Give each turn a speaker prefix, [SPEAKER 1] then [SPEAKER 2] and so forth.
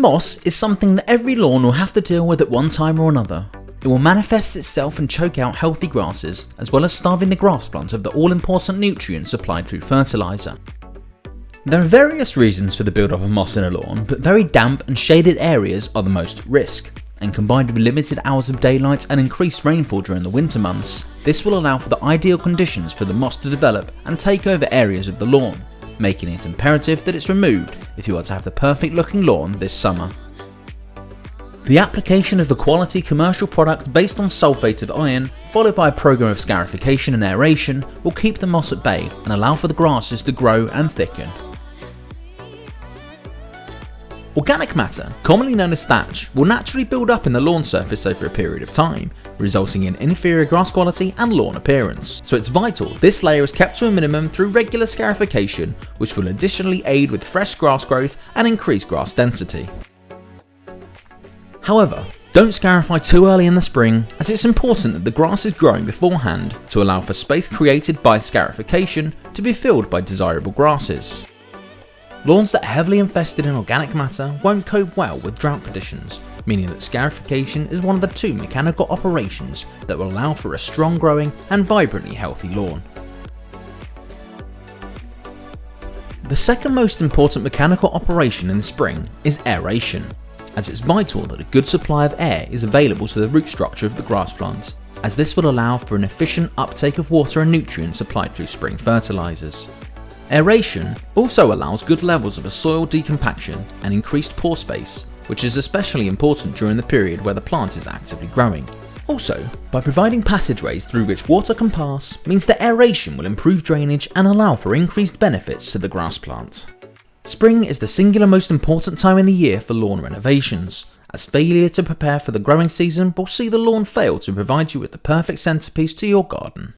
[SPEAKER 1] Moss is something that every lawn will have to deal with at one time or another. It will manifest itself and choke out healthy grasses, as well as starving the grass plant of the all-important nutrients supplied through fertiliser. There are various reasons for the build-up of moss in a lawn, but very damp and shaded areas are the most at risk, and combined with limited hours of daylight and increased rainfall during the winter months, this will allow for the ideal conditions for the moss to develop and take over areas of the lawn, making it imperative that it's removed if you are to have the perfect looking lawn this summer. The application of the quality commercial product based on sulphate of iron, followed by a program of scarification and aeration, will keep the moss at bay and allow for the grasses to grow and thicken. Organic matter, commonly known as thatch, will naturally build up in the lawn surface over a period of time, resulting in inferior grass quality and lawn appearance. So it's vital this layer is kept to a minimum through regular scarification, which will additionally aid with fresh grass growth and increase grass density. However, don't scarify too early in the spring, as it's important that the grass is growing beforehand to allow for space created by scarification to be filled by desirable grasses. Lawns that are heavily infested in organic matter won't cope well with drought conditions, meaning that scarification is one of the two mechanical operations that will allow for a strong growing and vibrantly healthy lawn. The second most important mechanical operation in the spring is aeration, as it's vital that a good supply of air is available to the root structure of the grass plant, as this will allow for an efficient uptake of water and nutrients supplied through spring fertilisers. Aeration also allows good levels of a soil decompaction and increased pore space, which is especially important during the period where the plant is actively growing. Also, by providing passageways through which water can pass, means that aeration will improve drainage and allow for increased benefits to the grass plant. Spring is the singular most important time in the year for lawn renovations, as failure to prepare for the growing season will see the lawn fail to provide you with the perfect centrepiece to your garden.